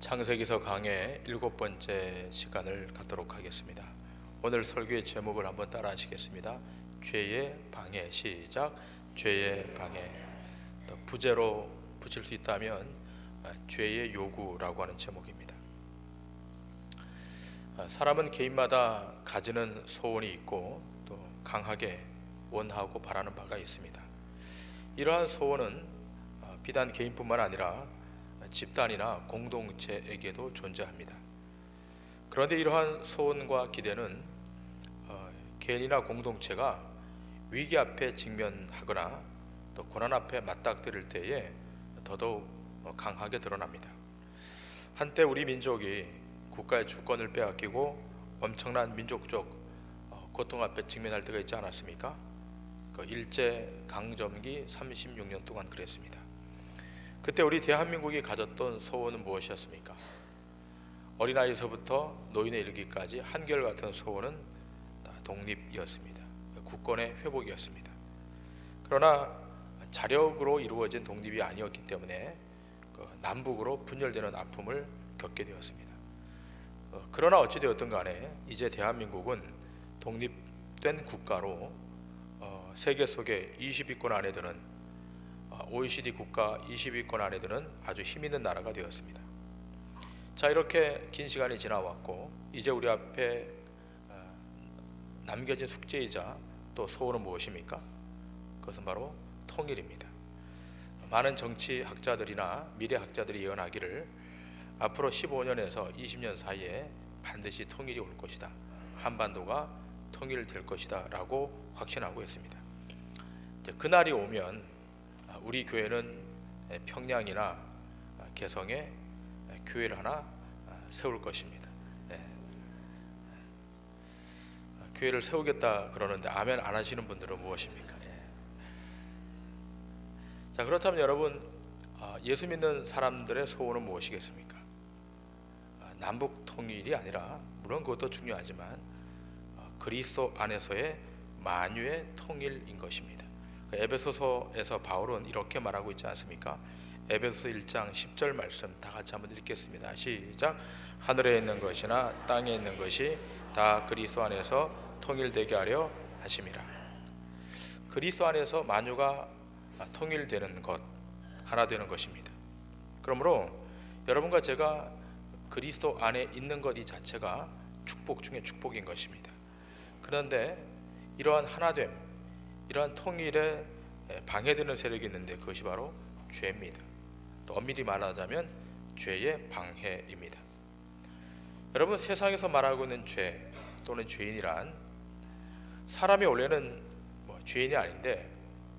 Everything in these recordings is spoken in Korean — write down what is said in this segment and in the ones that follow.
창세기서 강의 7번째 시간을 갖도록 하겠습니다. 오늘 설교의 제목을 한번 따라 하시겠습니다. 죄의 방해. 시작. 죄의 방해. 부제로 붙일 수 있다면 죄의 요구라고 하는 제목입니다. 사람은 개인마다 가지는 소원이 있고 또 강하게 원하고 바라는 바가 있습니다. 이러한 소원은 비단 개인뿐만 아니라 집단이나 공동체에게도 존재합니다. 그런데 이러한 소원과 기대는 개인이나 공동체가 위기 앞에 직면하거나 또 고난 앞에 맞닥뜨릴 때에 더더욱 강하게 드러납니다. 한때 우리 민족이 국가의 주권을 빼앗기고 엄청난 민족적 고통 앞에 직면할 때가 있지 않았습니까? 일제 강점기 36년 동안 그랬습니다. 그때 우리 대한민국이 가졌던 소원은 무엇이었습니까? 어린아이에서부터 노인에 이르기까지 한결같은 소원은 독립이었습니다. 국권의 회복이었습니다. 그러나 자력으로 이루어진 독립이 아니었기 때문에 남북으로 분열되는 아픔을 겪게 되었습니다. 그러나 어찌되었든 간에 이제 대한민국은 독립된 국가로 세계 속에 20위권 안에 드는 OECD 국가 20위권 안에 드는 아주 힘있는 나라가 되었습니다. 자, 이렇게 긴 시간이 지나왔고 이제 우리 앞에 남겨진 숙제이자 또 소원은 무엇입니까? 그것은 바로 통일입니다. 많은 정치학자들이나 미래학자들이 예언하기를 앞으로 15년에서 20년 사이에 반드시 통일이 올 것이다. 한반도가 통일될 것이다 라고 확신하고 있습니다. 그날이 오면 우리 교회는 평양이나 개성에 교회를 하나 세울 것입니다. 교회를 세우겠다 그러는데 아멘 안 하시는 분들은 무엇입니까? 자, 그렇다면 여러분, 예수 믿는 사람들의 소원은 무엇이겠습니까? 남북 통일이 아니라 물론 그것도 중요하지만 그리스도 안에서의 만유의 통일인 것입니다. 에베소서에서 바울은 이렇게 말하고 있지 않습니까? 에베소서 1장 10절 말씀 다 같이 한번 읽겠습니다. 시작. 하늘에 있는 것이나 땅에 있는 것이 다 그리스도 안에서 통일되게 하려 하심이라. 그리스도 안에서 만유가 통일되는 것, 하나 되는 것입니다. 그러므로 여러분과 제가 그리스도 안에 있는 것 이 자체가 축복 중에 축복인 것입니다. 그런데 이러한 하나됨, 이러한 통일에 방해되는 세력이 있는데 그것이 바로 죄입니다. 또 엄밀히 말하자면 죄의 방해입니다. 여러분, 세상에서 말하고 있는 죄 또는 죄인이란 사람이 원래는 죄인이 아닌데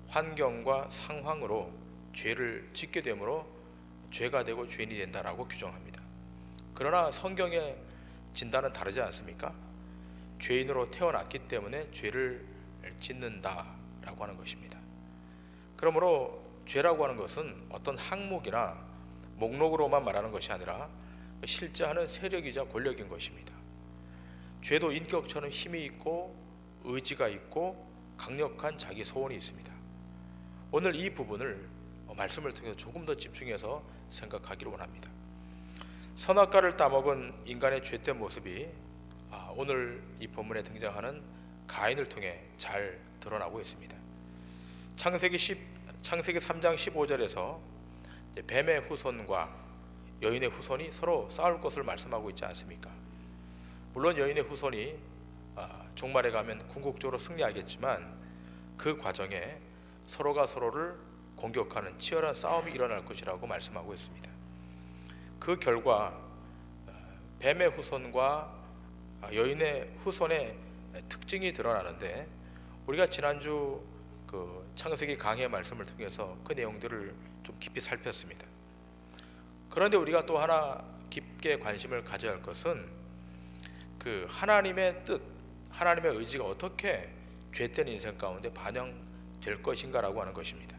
환경과 상황으로 죄를 짓게 되므로 죄가 되고 죄인이 된다라고 규정합니다. 그러나 성경의 진단은 다르지 않습니까? 죄인으로 태어났기 때문에 죄를 짓는다라고 하는 것입니다. 그러므로 죄라고 하는 것은 어떤 항목이나 목록으로만 말하는 것이 아니라 실제 하는 세력이자 권력인 것입니다. 죄도 인격처럼 힘이 있고 의지가 있고 강력한 자기 소원이 있습니다. 오늘 이 부분을 말씀을 통해서 조금 더 집중해서 생각하기를 원합니다. 선악과를 따먹은 인간의 죄된 모습이 오늘 이 본문에 등장하는 가인을 통해 잘 드러나고 있습니다. 창세기 3장 15절에서 뱀의 후손과 여인의 후손이 서로 싸울 것을 말씀하고 있지 않습니까? 물론 여인의 후손이 종말에 가면 궁극적으로 승리하겠지만 그 과정에 서로가 서로를 공격하는 치열한 싸움이 일어날 것이라고 말씀하고 있습니다. 그 결과 뱀의 후손과 여인의 후손의 특징이 드러나는데 우리가 지난주 그 창세기 강의 말씀을 통해서 그 내용들을 좀 깊이 살폈습니다. 그런데 우리가 또 하나 깊게 관심을 가져야 할 것은 그 하나님의 뜻, 하나님의 의지가 어떻게 죄된 인생 가운데 반영될 것인가라고 하는 것입니다.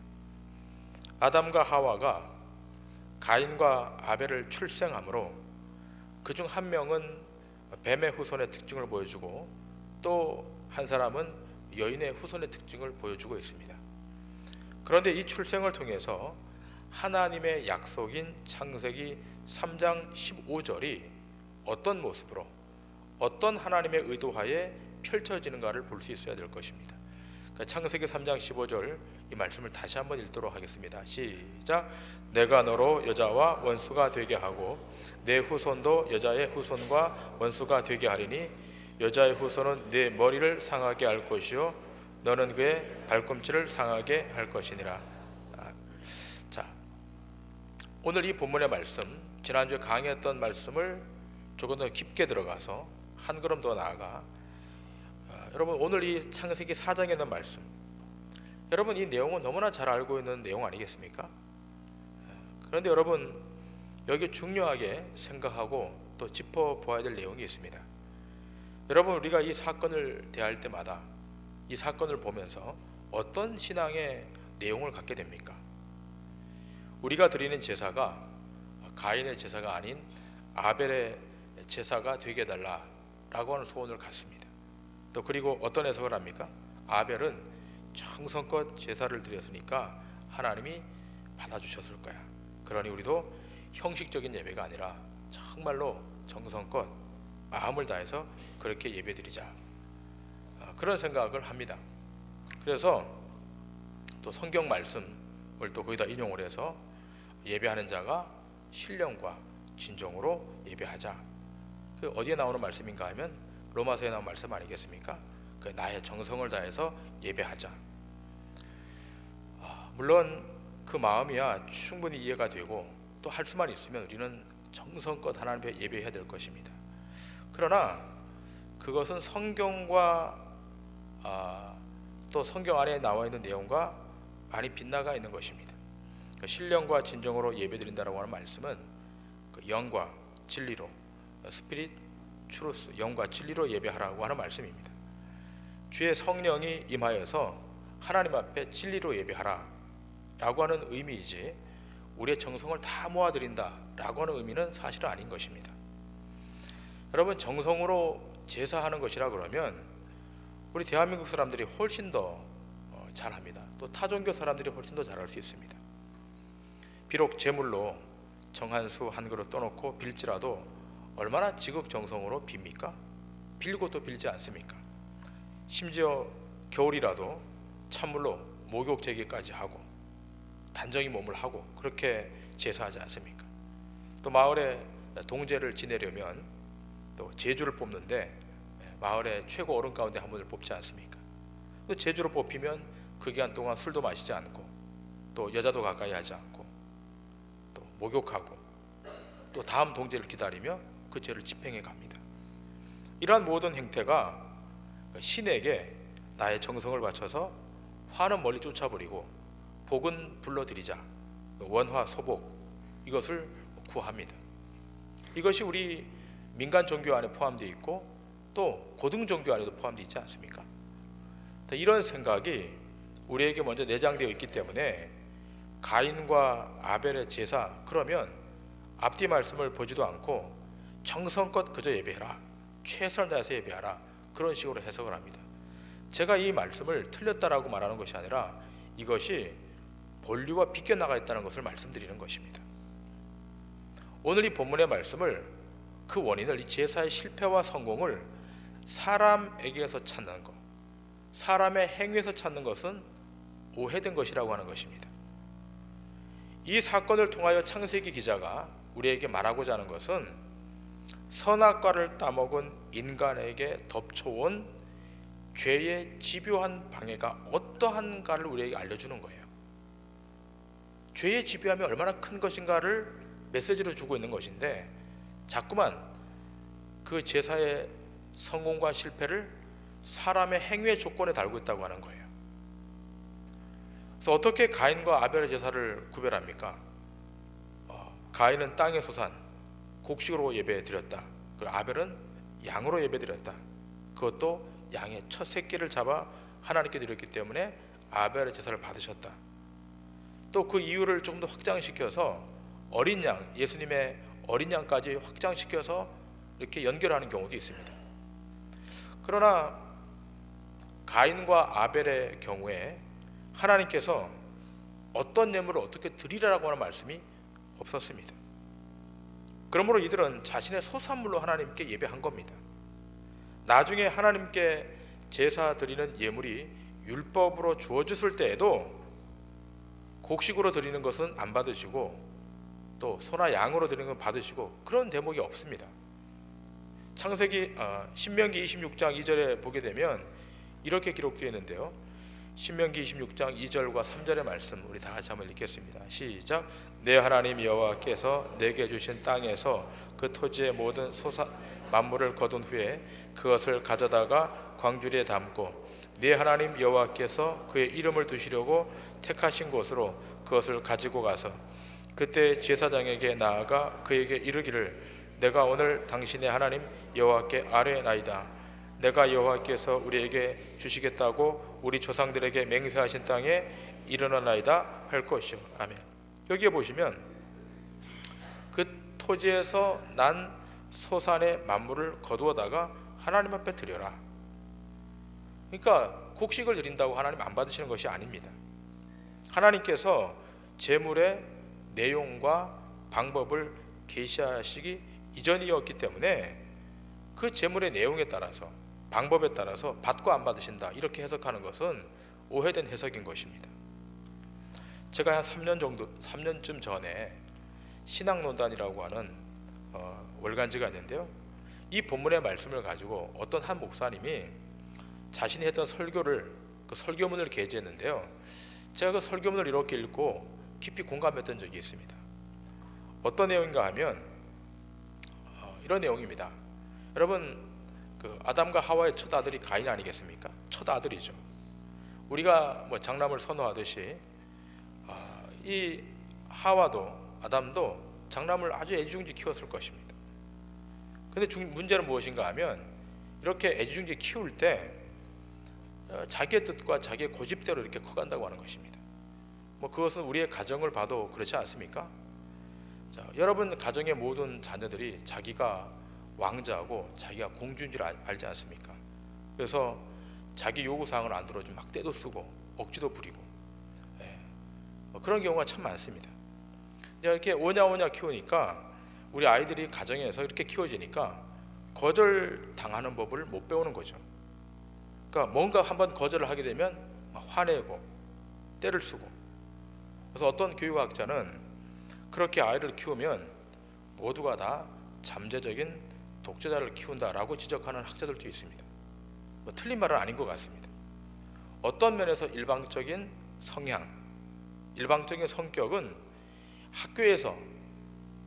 아담과 하와가 가인과 아벨을 출생함으로 그중 한 명은 뱀의 후손의 특징을 보여주고 또 한 사람은 여인의 후손의 특징을 보여주고 있습니다. 그런데 이 출생을 통해서 하나님의 약속인 창세기 3장 15절이 어떤 모습으로 어떤 하나님의 의도하에 펼쳐지는가를 볼 수 있어야 될 것입니다. 그러니까 창세기 3장 15절 이 말씀을 다시 한번 읽도록 하겠습니다. 시작. 내가 너로 여자와 원수가 되게 하고 내 후손도 여자의 후손과 원수가 되게 하리니 여자의 후손은 내 머리를 상하게 할 것이요 너는 그의 발꿈치를 상하게 할 것이니라. 자, 오늘 이 본문의 말씀, 지난주에 강의했던 말씀을 조금 더 깊게 들어가서 한 걸음 더 나아가 여러분 오늘 이 창세기 4장에 있는 말씀, 여러분 이 내용은 너무나 잘 알고 있는 내용 아니겠습니까? 그런데 여러분 여기 중요하게 생각하고 또 짚어보아야 될 내용이 있습니다. 여러분 우리가 이 사건을 대할 때마다 이 사건을 보면서 어떤 신앙의 내용을 갖게 됩니까? 우리가 드리는 제사가 가인의 제사가 아닌 아벨의 제사가 되게 해달라라고 하는 소원을 갖습니다. 또 그리고 어떤 해석을 합니까? 아벨은 정성껏 제사를 드렸으니까 하나님이 받아주셨을 거야. 그러니 우리도 형식적인 예배가 아니라 정말로 정성껏 마음을 다해서 그렇게 예배드리자, 그런 생각을 합니다. 그래서 또 성경 말씀을 또 거기다 인용을 해서 예배하는 자가 신령과 진정으로 예배하자. 그 어디에 나오는 말씀인가 하면 로마서에 나온 말씀 아니겠습니까? 그 나의 정성을 다해서 예배하자. 물론 그 마음이야 충분히 이해가 되고 또 할 수만 있으면 우리는 정성껏 하나님 앞에 예배해야 될 것입니다. 그러나 그것은 성경과 또 성경 안에 나와 있는 내용과 많이 빗나가 있는 것입니다. 신령과 진정으로 예배드린다라고 하는 말씀은 그 영과 진리로, 스피릿 트루스, 영과 진리로 예배하라고 하는 말씀입니다. 주의 성령이 임하여서 하나님 앞에 진리로 예배하라 라고 하는 의미이지 우리의 정성을 다 모아드린다 라고 하는 의미는 사실은 아닌 것입니다. 여러분 정성으로 제사하는 것이라 그러면 우리 대한민국 사람들이 훨씬 더 잘합니다. 또 타종교 사람들이 훨씬 더 잘할 수 있습니다. 비록 제물로 정한수 한 그릇 떠놓고 빌지라도 얼마나 지극정성으로 빕니까? 빌고 또 빌지 않습니까? 심지어 겨울이라도 찬물로 목욕 제기까지 하고 단정히 몸을 하고 그렇게 제사하지 않습니까? 또 마을에 동제를 지내려면 또 제주를 뽑는데 마을의 최고 어른 가운데 한 분을 뽑지 않습니까? 또 제주로 뽑히면 그 기간 동안 술도 마시지 않고 또 여자도 가까이 하지 않고 또 목욕하고 또 다음 동제를 기다리며 그 죄를 집행해 갑니다. 이러한 모든 행태가 신에게 나의 정성을 바쳐서 화는 멀리 쫓아버리고 복은 불러들이자, 원화 소복 이것을 구합니다. 이것이 우리 민간 종교 안에 포함되어 있고 또 고등 종교 안에도 포함되어 있지 않습니까? 이런 생각이 우리에게 먼저 내장되어 있기 때문에 가인과 아벨의 제사, 그러면 앞뒤 말씀을 보지도 않고 정성껏 그저 예배해라, 최선을 다해서 예배하라, 그런 식으로 해석을 합니다. 제가 이 말씀을 틀렸다라고 말하는 것이 아니라 이것이 본류와 비껴나가 있다는 것을 말씀드리는 것입니다. 오늘 이 본문의 말씀을 그 원인을, 이 제사의 실패와 성공을 사람에게서 찾는 것, 사람의 행위에서 찾는 것은 오해된 것이라고 하는 것입니다. 이 사건을 통하여 창세기 기자가 우리에게 말하고자 하는 것은 선악과를 따먹은 인간에게 덮쳐온 죄의 집요한 방해가 어떠한가를 우리에게 알려주는 거예요. 죄의 집요함이 얼마나 큰 것인가를 메시지로 주고 있는 것인데 자꾸만 그 제사의 성공과 실패를 사람의 행위의 조건에 달고 있다고 하는 거예요. 그래서 어떻게 가인과 아벨의 제사를 구별합니까? 가인은 땅의 소산, 곡식으로 예배 드렸다. 그리고 아벨은 양으로 예배 드렸다. 그것도 양의 첫 새끼를 잡아 하나님께 드렸기 때문에 아벨의 제사를 받으셨다. 또 그 이유를 조금 더 확장시켜서 어린 양, 예수님의 어린 양까지 확장시켜서 이렇게 연결하는 경우도 있습니다. 그러나 가인과 아벨의 경우에 하나님께서 어떤 예물을 어떻게 드리라고 하는 말씀이 없었습니다. 그러므로 이들은 자신의 소산물로 하나님께 예배한 겁니다. 나중에 하나님께 제사 드리는 예물이 율법으로 주어졌을 때에도 곡식으로 드리는 것은 안 받으시고 또 소나 양으로 드리는 건 받으시고 그런 대목이 없습니다. 신명기 26장 2절에 보게 되면 이렇게 기록되어 있는데요. 신명기 26장 2절과 3절의 말씀 우리 다 같이 한번 읽겠습니다. 시작. 내 하나님 여호와께서 내게 주신 땅에서 그 토지의 모든 만물을 거둔 후에 그것을 가져다가 광주리에 담고 네 하나님 여호와께서 그의 이름을 두시려고 택하신 곳으로 그것을 가지고 가서 그때 제사장에게 나아가 그에게 이르기를 내가 오늘 당신의 하나님 여호와께 아뢰나이다. 내가 여호와께서 우리에게 주시겠다고 우리 조상들에게 맹세하신 땅에 이르러나이다 할 것이요. 아멘. 여기에 보시면 그 토지에서 난 소산의 만물을 거두어다가 하나님 앞에 드려라. 그러니까 곡식을 드린다고 하나님 안 받으시는 것이 아닙니다. 하나님께서 제물의 내용과 방법을 계시하시기 이전이었기 때문에 그 제물의 내용에 따라서 방법에 따라서 받고 안 받으신다 이렇게 해석하는 것은 오해된 해석인 것입니다. 제가 한 3년쯤 전에 신학논단이라고 하는 월간지가 있는데요. 이 본문의 말씀을 가지고 어떤 한 목사님이 자신이 했던 설교를 그 설교문을 게재했는데요. 제가 그 설교문을 이렇게 읽고 깊이 공감했던 적이 있습니다. 어떤 내용인가 하면 이런 내용입니다. 여러분 그 아담과 하와의 첫 아들이 가인 아니겠습니까? 첫 아들이죠. 우리가 장남을 선호하듯이 이 하와도 아담도 장남을 아주 애지중지 키웠을 것입니다. 그런데 문제는 무엇인가 하면 이렇게 애지중지 키울 때 자기의 뜻과 자기의 고집대로 이렇게 커간다고 하는 것입니다. 그것은 우리의 가정을 봐도 그렇지 않습니까? 자, 여러분 가정의 모든 자녀들이 자기가 왕자고 자기가 공주인 줄 알지 않습니까? 그래서 자기 요구사항을 안 들어주면 막 떼도 쓰고 억지도 부리고 그런 경우가 참 많습니다. 이렇게 오냐오냐 키우니까 우리 아이들이 가정에서 이렇게 키워지니까 거절당하는 법을 못 배우는 거죠. 그러니까 뭔가 한번 거절을 하게 되면 막 화내고 때를 쓰고. 그래서 어떤 교육학자는 그렇게 아이를 키우면 모두가 다 잠재적인 독재자를 키운다라고 지적하는 학자들도 있습니다. 틀린 말은 아닌 것 같습니다. 어떤 면에서 일방적인 성향, 일방적인 성격은 학교에서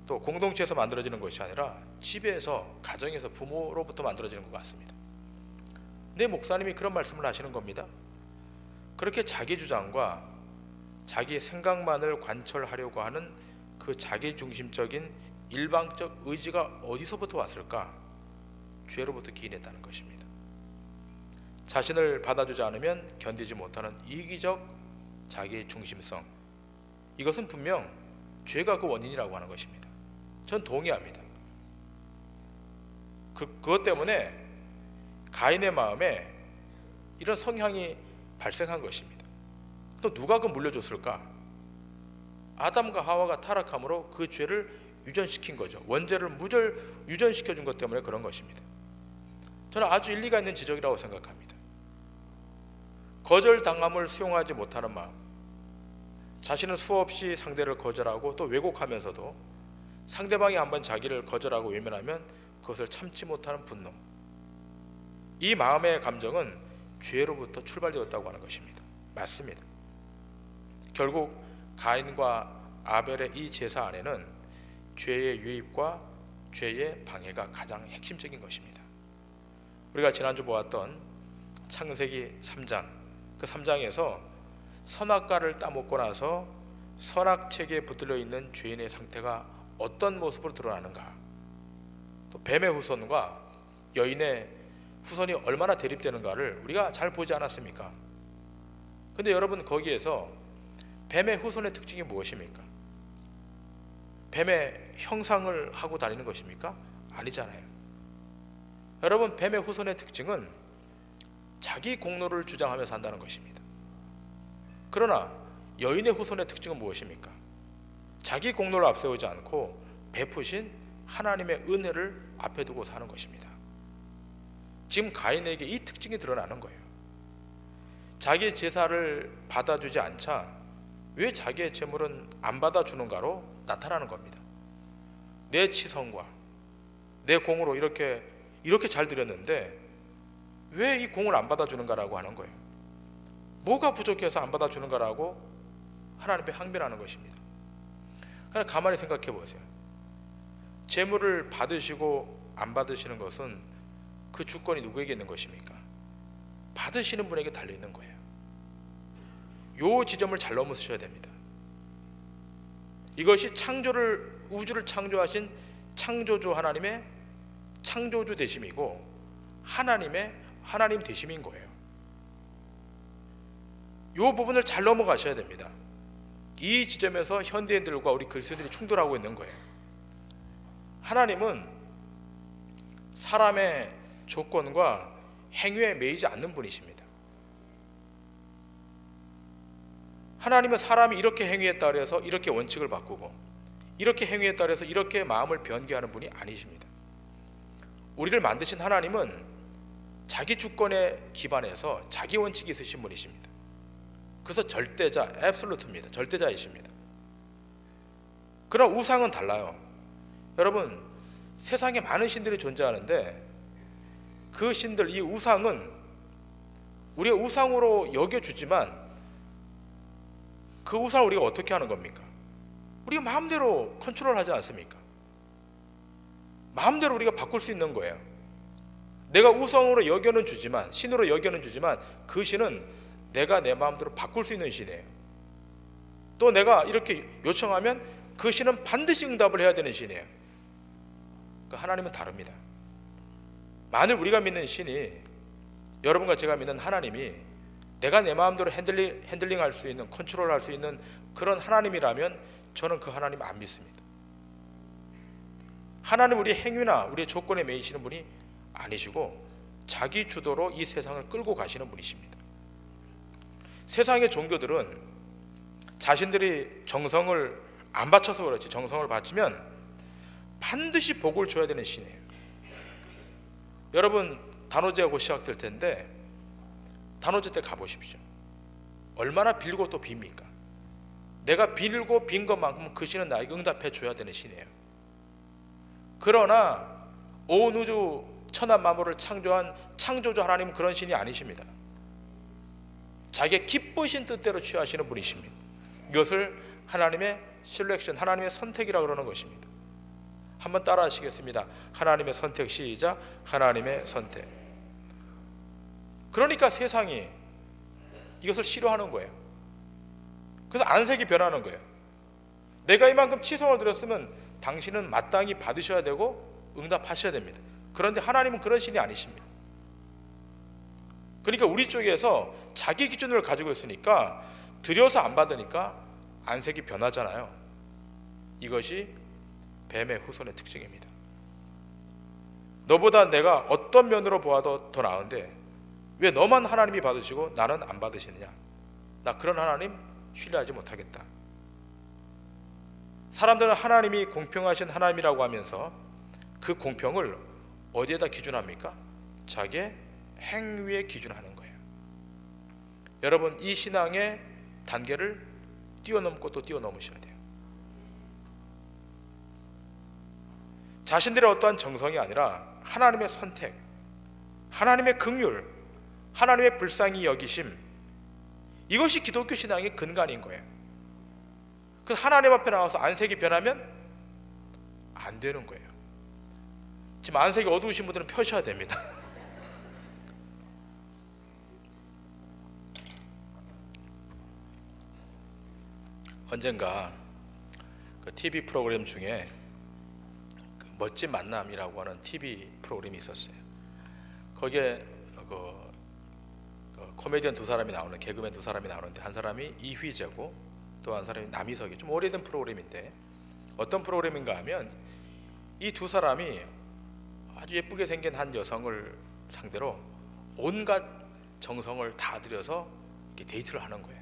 또 공동체에서 만들어지는 것이 아니라 집에서, 가정에서, 부모로부터 만들어지는 것 같습니다. 내 목사님이 그런 말씀을 하시는 겁니다. 그렇게 자기 주장과 자기 생각만을 관철하려고 하는 그 자기중심적인 일방적 의지가 어디서부터 왔을까? 죄로부터 기인했다는 것입니다. 자신을 받아주지 않으면 견디지 못하는 이기적 자기의 중심성, 이것은 분명 죄가 그 원인이라고 하는 것입니다. 전 동의합니다. 그것 때문에 가인의 마음에 이런 성향이 발생한 것입니다. 또 누가 그 물려줬을까? 아담과 하와가 타락함으로 그 죄를 유전시킨 거죠. 원죄를 유전시켜 준 것 때문에 그런 것입니다. 저는 아주 일리가 있는 지적이라고 생각합니다. 거절당함을 수용하지 못하는 마음, 자신은 수없이 상대를 거절하고 또 왜곡하면서도 상대방이 한번 자기를 거절하고 외면하면 그것을 참지 못하는 분노, 이 마음의 감정은 죄로부터 출발되었다고 하는 것입니다. 맞습니다. 결국 가인과 아벨의 이 제사 안에는 죄의 유입과 죄의 방해가 가장 핵심적인 것입니다. 우리가 지난주 보았던 창세기 3장, 그 3장에서 선악과를 따먹고 나서 선악책에 붙들려 있는 죄인의 상태가 어떤 모습으로 드러나는가, 또 뱀의 후손과 여인의 후손이 얼마나 대립되는가를 우리가 잘 보지 않았습니까? 근데 여러분, 거기에서 뱀의 후손의 특징이 무엇입니까? 뱀의 형상을 하고 다니는 것입니까? 아니잖아요. 여러분, 뱀의 후손의 특징은 자기 공로를 주장하며 산다는 것입니다. 그러나 여인의 후손의 특징은 무엇입니까? 자기 공로를 앞세우지 않고 베푸신 하나님의 은혜를 앞에 두고 사는 것입니다. 지금 가인에게 이 특징이 드러나는 거예요. 자기의 제사를 받아주지 않자 왜 자기의 재물은 안 받아주는가로 나타나는 겁니다. 내 치성과 내 공으로 이렇게 잘 드렸는데 왜 이 공을 안 받아주는가라고 하는 거예요. 뭐가 부족해서 안 받아주는가라고 하나님께 항변하는 것입니다. 그냥 가만히 생각해 보세요. 재물을 받으시고 안 받으시는 것은 그 주권이 누구에게 있는 것입니까? 받으시는 분에게 달려 있는 거예요. 요 지점을 잘 넘으셔야 됩니다. 이것이 우주를 창조하신 창조주 하나님의 창조주 되심이고 하나님 되심인 거예요. 요 부분을 잘 넘어가셔야 됩니다. 이 지점에서 현대인들과 우리 그리스도인들이 충돌하고 있는 거예요. 하나님은 사람의 조건과 행위에 매이지 않는 분이십니다. 하나님은 사람이 이렇게 행위했다 그래서 이렇게 원칙을 바꾸고 이렇게 행위했다 그래서 이렇게 마음을 변개하는 분이 아니십니다. 우리를 만드신 하나님은 자기 주권에 기반해서 자기 원칙이 있으신 분이십니다. 그래서 절대자, 앱솔루트입니다. 절대자이십니다. 그러나 우상은 달라요. 여러분, 세상에 많은 신들이 존재하는데 그 신들, 이 우상은 우리가 우상으로 여겨주지만 그 우상을 우리가 어떻게 하는 겁니까? 우리가 마음대로 컨트롤하지 않습니까? 마음대로 우리가 바꿀 수 있는 거예요. 내가 우상으로 여겨는 주지만, 신으로 여겨는 주지만 그 신은 내가 내 마음대로 바꿀 수 있는 신이에요. 또 내가 이렇게 요청하면 그 신은 반드시 응답을 해야 되는 신이에요. 그러니까 하나님은 다릅니다. 만일 우리가 믿는 신이, 여러분과 제가 믿는 하나님이 내가 내 마음대로 핸들링할 수 있는, 컨트롤할 수 있는 그런 하나님이라면 저는 그 하나님 안 믿습니다. 하나님 우리의 행위나 우리의 조건에 매이시는 분이 아니시고 자기 주도로 이 세상을 끌고 가시는 분이십니다. 세상의 종교들은 자신들이 정성을 안 바쳐서 그렇지, 정성을 바치면 반드시 복을 줘야 되는 신이에요. 여러분, 단오제가 곧 시작될 텐데 단오제 때 가보십시오. 얼마나 빌고 또 빕니까? 내가 빌고 빈 것만큼 그 신은 나에게 응답해 줘야 되는 신이에요. 그러나 온 우주 천한 만물을 창조한 창조주 하나님은 그런 신이 아니십니다. 자기의 기쁘신 뜻대로 취하시는 분이십니다. 이것을 하나님의 실렉션, 하나님의 선택이라고 그러는 것입니다. 한번 따라 하시겠습니다. 하나님의 선택, 시작. 하나님의 선택. 그러니까 세상이 이것을 싫어하는 거예요. 그래서 안색이 변하는 거예요. 내가 이만큼 치성을 드렸으면 당신은 마땅히 받으셔야 되고 응답하셔야 됩니다. 그런데 하나님은 그런 신이 아니십니다. 그러니까 우리 쪽에서 자기 기준을 가지고 있으니까 드려서 안 받으니까 안색이 변하잖아요. 이것이 뱀의 후손의 특징입니다. 너보다 내가 어떤 면으로 보아도 더 나은데 왜 너만 하나님이 받으시고 나는 안 받으시느냐? 나 그런 하나님 신뢰하지 못하겠다. 사람들은 하나님이 공평하신 하나님이라고 하면서 그 공평을 어디에다 기준합니까? 자기의 행위에 기준하는 거예요. 여러분, 이 신앙의 단계를 뛰어넘고 또 뛰어넘으셔야 돼요. 자신들의 어떠한 정성이 아니라 하나님의 선택, 하나님의 긍휼, 하나님의 불쌍히 여기심, 이것이 기독교 신앙의 근간인 거예요. 그 하나님 앞에 나와서 안색이 변하면 안 되는 거예요. 지금 안색이 어두우신 분들은 펴셔야 됩니다. 언젠가 그 TV 프로그램 중에 그 멋진 만남이라고 하는 TV 프로그램이 있었어요. 거기에 그 코미디언 두 사람이 나오는, 개그맨 두 사람이 나오는데 한 사람이 이휘재고 또 한 사람이 남희석이, 좀 오래된 프로그램인데 어떤 프로그램인가 하면 이 두 사람이 아주 예쁘게 생긴 한 여성을 상대로 온갖 정성을 다 들여서 이렇게 데이트를 하는 거예요.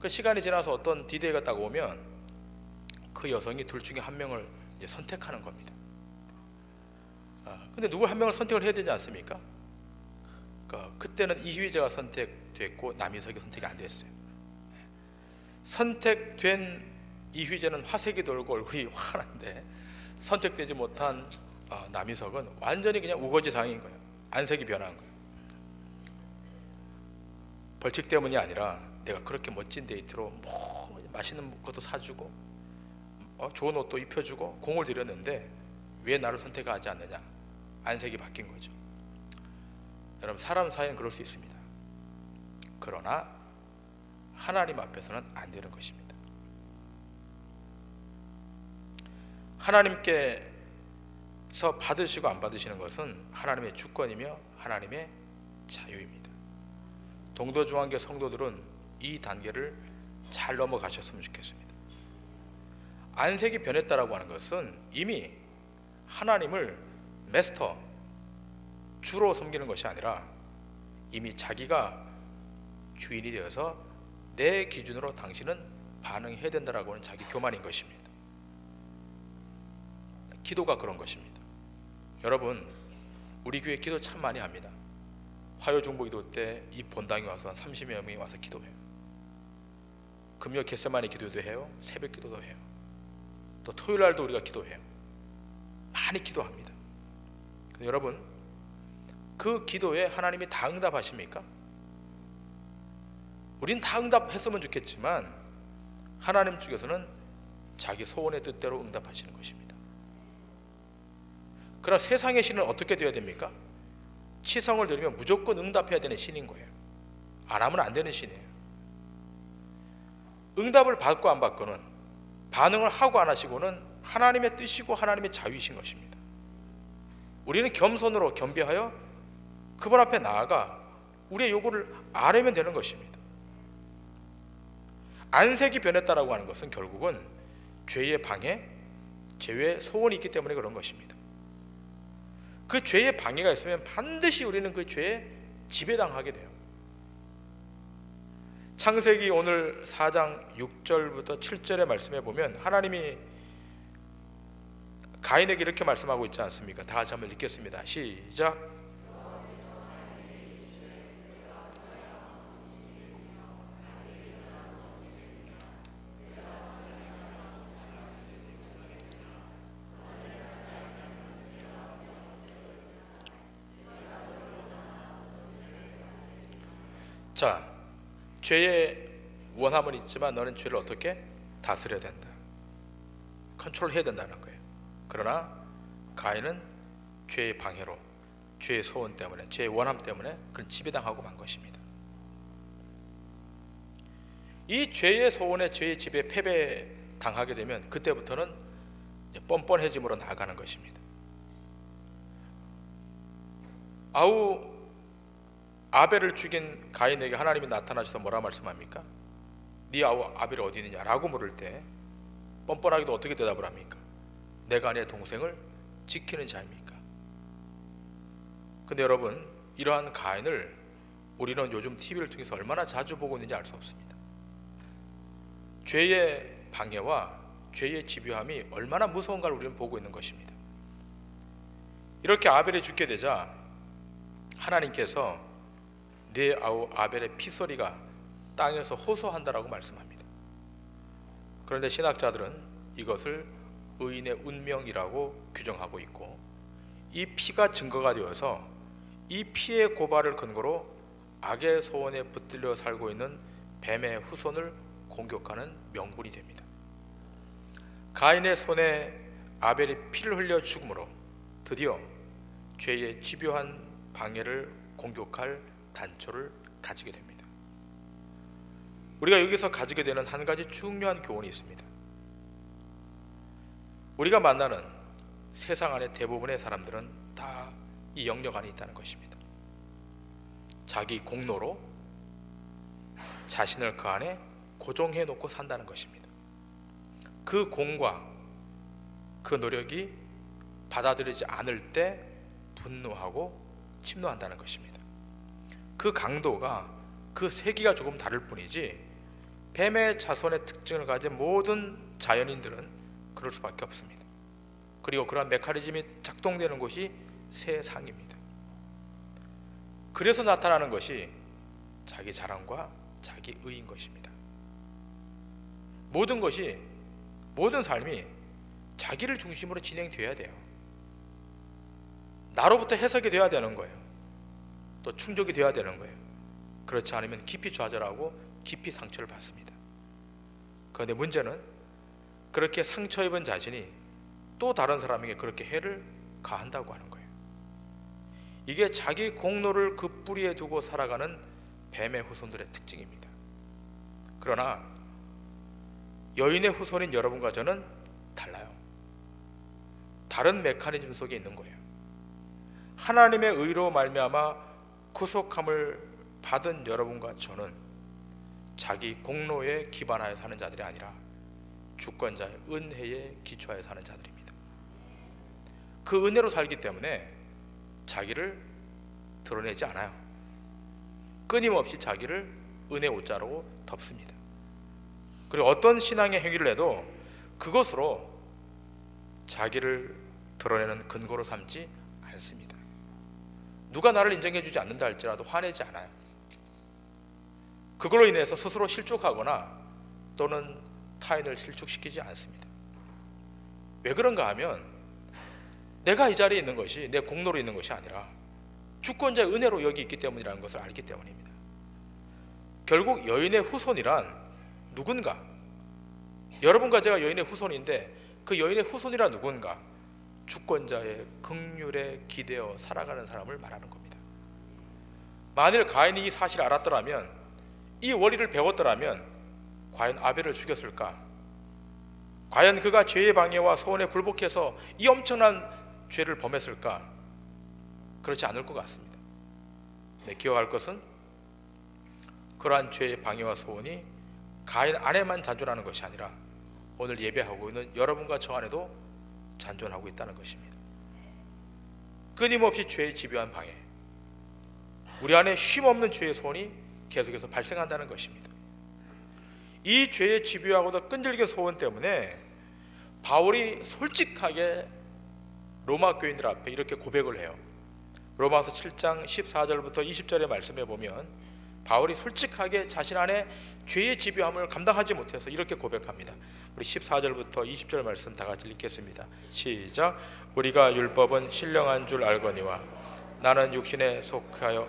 그 시간이 지나서 어떤 디데이가 딱 오면 그 여성이 둘 중에 한 명을 이제 선택하는 겁니다. 근데 누굴 한 명을 선택을 해야 되지 않습니까? 그때는 이휘재가 선택됐고 남희석이 선택이 안 됐어요. 선택된 이휘재는 화색이 돌고 얼굴이 화가 난데, 선택되지 못한 남희석은 완전히 그냥 우거지상인 거예요. 안색이 변한 거예요. 벌칙 때문이 아니라 내가 그렇게 멋진 데이트로 뭐 맛있는 것도 사주고 좋은 옷도 입혀주고 공을 들였는데 왜 나를 선택하지 않느냐, 안색이 바뀐 거죠. 여러분, 사람 사이는 그럴 수 있습니다. 그러나 하나님 앞에서는 안 되는 것입니다. 하나님께서 받으시고 안 받으시는 것은 하나님의 주권이며 하나님의 자유입니다. 동도중앙교 성도들은 이 단계를 잘 넘어가셨으면 좋겠습니다. 안색이 변했다라고 하는 것은 이미 하나님을 마스터, 주로 섬기는 것이 아니라 이미 자기가 주인이 되어서 내 기준으로 당신은 반응해야 된다라고 하는 자기 교만인 것입니다. 기도가 그런 것입니다. 여러분, 우리 교회 기도 참 많이 합니다. 화요중보 기도 때 이 본당에 와서 한 30여 명이 와서 기도해요. 금요 겟세마니 기도도 해요. 새벽 기도도 해요. 또 토요일 날도 우리가 기도해요. 많이 기도합니다. 근데 여러분, 그 기도에 하나님이 다 응답하십니까? 우린 다 응답했으면 좋겠지만 하나님 쪽에서는 자기 소원의 뜻대로 응답하시는 것입니다. 그러나 세상의 신은 어떻게 되어야 됩니까? 치성을 드리면 무조건 응답해야 되는 신인 거예요. 안 하면 안 되는 신이에요. 응답을 받고 안 받고는, 반응을 하고 안 하시고는 하나님의 뜻이고 하나님의 자유이신 것입니다. 우리는 겸손으로 겸비하여 그분 앞에 나아가 우리의 요구를 아뢰면 되는 것입니다. 안색이 변했다라고 하는 것은 결국은 죄의 방해, 죄의 소원이 있기 때문에 그런 것입니다. 그 죄의 방해가 있으면 반드시 우리는 그 죄에 지배당하게 돼요. 창세기 오늘 4장 6절부터 7절의 말씀에 보면 하나님이 가인에게 이렇게 말씀하고 있지 않습니까? 다 같이 한번 읽겠습니다. 시작. 자, 죄의 원함은 있지만 너는 죄를 어떻게 다스려야 된다, 컨트롤해야 된다는 거예요. 그러나 가인은 죄의 방해로, 죄의 소원 때문에, 죄의 원함 때문에 그는 지배당하고 만 것입니다. 이 죄의 소원에, 죄의 지배에 패배당하게 되면 그때부터는 뻔뻔해짐으로 나아가는 것입니다. 아벨을 죽인 가인에게 하나님이 나타나셔서 뭐라 말씀합니까? 네 아우 아벨이 어디 있느냐 라고 물을 때 뻔뻔하게도 어떻게 대답을 합니까? 내가 내 동생을 지키는 자입니까? 근데 여러분, 이러한 가인을 우리는 요즘 TV를 통해서 얼마나 자주 보고 있는지 알 수 없습니다. 죄의 방해와 죄의 집요함이 얼마나 무서운가를 우리는 보고 있는 것입니다. 이렇게 아벨이 죽게 되자 하나님께서 네 아우 아벨의 피소리가 땅에서 호소한다라고 말씀합니다. 그런데 신학자들은 이것을 의인의 운명이라고 규정하고 있고, 이 피가 증거가 되어서 이 피의 고발을 근거로 악의 소원에 붙들려 살고 있는 뱀의 후손을 공격하는 명분이 됩니다. 가인의 손에 아벨이 피를 흘려 죽음으로 드디어 죄의 집요한 방해를 공격할 단초를 가지게 됩니다. 우리가 여기서 가지게 되는 한 가지 중요한 교훈이 있습니다. 우리가 만나는 세상 안의 대부분의 사람들은 다 이 영역 안에 있다는 것입니다. 자기 공로로 자신을 그 안에 고정해 놓고 산다는 것입니다. 그 공과 그 노력이 받아들이지 않을 때 분노하고 침노한다는 것입니다. 그 강도가, 그 세기가 조금 다를 뿐이지 뱀의 자손의 특징을 가진 모든 자연인들은 그럴 수밖에 없습니다. 그리고 그러한 메커니즘이 작동되는 곳이 세상입니다. 그래서 나타나는 것이 자기 자랑과 자기 의인 것입니다. 모든 것이, 모든 삶이 자기를 중심으로 진행되어야 돼요. 나로부터 해석이 되어야 되는 거예요. 또 충족이 되어야 되는 거예요. 그렇지 않으면 깊이 좌절하고 깊이 상처를 받습니다. 그런데 문제는 그렇게 상처 입은 자신이 또 다른 사람에게 그렇게 해를 가한다고 하는 거예요. 이게 자기 공로를 그 뿌리에 두고 살아가는 뱀의 후손들의 특징입니다. 그러나 여인의 후손인 여러분과 저는 달라요. 다른 메커니즘 속에 있는 거예요. 하나님의 의로 말미암아 구속함을 받은 여러분과 저는 자기 공로에 기반하여 사는 자들이 아니라 주권자의 은혜에 기초하여 사는 자들입니다. 그 은혜로 살기 때문에 자기를 드러내지 않아요. 끊임없이 자기를 은혜 옷자로 덮습니다. 그리고 어떤 신앙의 행위를 해도 그것으로 자기를 드러내는 근거로 삼지 않습니다. 누가 나를 인정해 주지 않는다 할지라도 화내지 않아요. 그걸로 인해서 스스로 실족하거나 또는 타인을 실축시키지 않습니다. 왜 그런가 하면 내가 이 자리에 있는 것이 내 공로로 있는 것이 아니라 주권자의 은혜로 여기 있기 때문이라는 것을 알기 때문입니다. 결국 여인의 후손이란 누군가, 여러분과 제가 여인의 후손인데 그 여인의 후손이란 누군가, 주권자의 긍휼에 기대어 살아가는 사람을 말하는 겁니다. 만일 가인이 이 사실을 알았더라면, 이 원리를 배웠더라면 과연 아벨을 죽였을까? 과연 그가 죄의 방해와 소원에 굴복해서 이 엄청난 죄를 범했을까? 그렇지 않을 것 같습니다. 기억할 것은 그러한 죄의 방해와 소원이 가인 안에만 잔존하는 것이 아니라 오늘 예배하고 있는 여러분과 저 안에도 잔존하고 있다는 것입니다. 끊임없이 죄의 집요한 방해, 우리 안에 쉼없는 죄의 소원이 계속해서 발생한다는 것입니다. 이 죄의 집요하고도 끈질긴 소원 때문에 바울이 솔직하게 로마 교인들 앞에 이렇게 고백을 해요. 로마서 7장 14절부터 20절의 말씀에 보면 바울이 솔직하게 자신 안에 죄의 집요함을 감당하지 못해서 이렇게 고백합니다. 우리 14절부터 20절 말씀 다 같이 읽겠습니다. 시작. 우리가 율법은 신령한 줄 알거니와 나는 육신에 속하여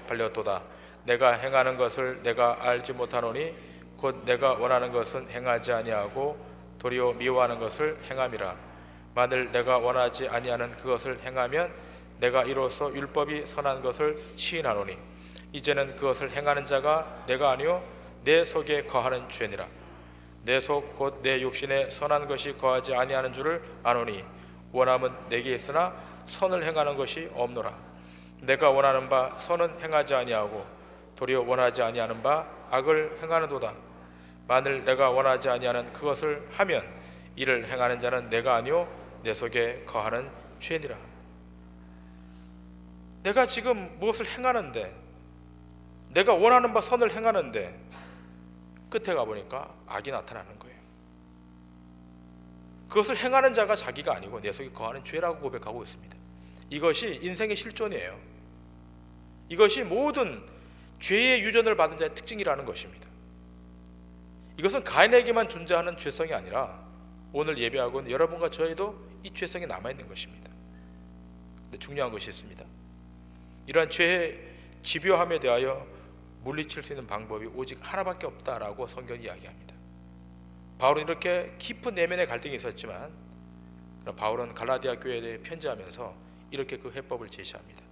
팔렸도다. 내가 행하는 것을 내가 알지 못하노니 곧 내가 원하는 것은 행하지 아니하고 도리어 미워하는 것을 행함이라. 만일 내가 원하지 아니하는 그것을 행하면 내가 이로써 율법이 선한 것을 시인하노니 이제는 그것을 행하는 자가 내가 아니요 내 속에 거하는 죄니라. 내 속 곧 내 육신에 선한 것이 거하지 아니하는 줄을 아노니 원함은 내게 있으나 선을 행하는 것이 없노라. 내가 원하는 바 선은 행하지 아니하고 도리어 원하지 아니하는 바 악을 행하는도다. 만일 내가 원하지 아니하는 그것을 하면 이를 행하는 자는 내가 아니요 내 속에 거하는 죄니라. 내가 지금 무엇을 행하는데, 내가 원하는 바 선을 행하는데 끝에 가보니까 악이 나타나는 거예요. 그것을 행하는 자가 자기가 아니고 내 속에 거하는 죄라고 고백하고 있습니다. 이것이 인생의 실존이에요. 이것이 모든 죄의 유전을 받은 자의 특징이라는 것입니다. 이것은 가인에게만 존재하는 죄성이 아니라 오늘 예배하고 있는 여러분과 저에도 이 죄성이 남아있는 것입니다. 근데 중요한 것이 있습니다. 이러한 죄의 집요함에 대하여 물리칠 수 있는 방법이 오직 하나밖에 없다라고 성경이 이야기합니다. 바울은 이렇게 깊은 내면의 갈등이 있었지만 바울은 갈라디아 교회에 대해 편지하면서 이렇게 그 해법을 제시합니다.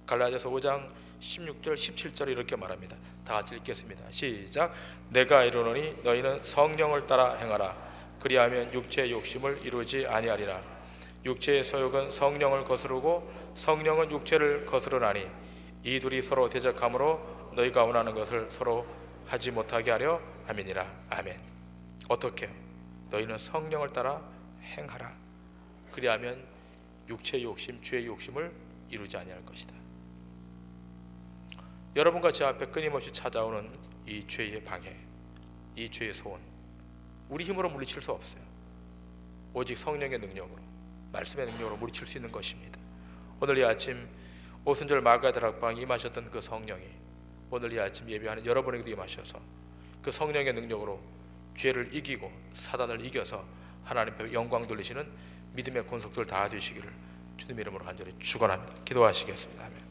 갈라디아서 5장 16절 17절 이렇게 말합니다. 다 같이 읽겠습니다. 시작. 내가 이르노니 너희는 성령을 따라 행하라. 그리하면 육체의 욕심을 이루지 아니하리라. 육체의 소욕은 성령을 거스르고 성령은 육체를 거스르나니 이 둘이 서로 대적하므로 너희가 원하는 것을 서로 하지 못하게 하려 함이니라. 아멘. 어떻게? 너희는 성령을 따라 행하라. 그리하면 육체의 욕심, 죄의 욕심을 이루지 아니할 것이다. 여러분과 제 앞에 끊임없이 찾아오는 이 죄의 방해, 이 죄의 소원, 우리 힘으로 물리칠 수 없어요. 오직 성령의 능력으로, 말씀의 능력으로 물리칠 수 있는 것입니다. 오늘 이 아침 오순절 마가다락방에 임하셨던 그 성령이 오늘 이 아침 예배하는 여러분에게도 임하셔서 그 성령의 능력으로 죄를 이기고 사단을 이겨서 하나님 앞에 영광 돌리시는 믿음의 권속들 다 되시기를 주님의 이름으로 간절히 축원합니다. 기도하시겠습니다. 아멘.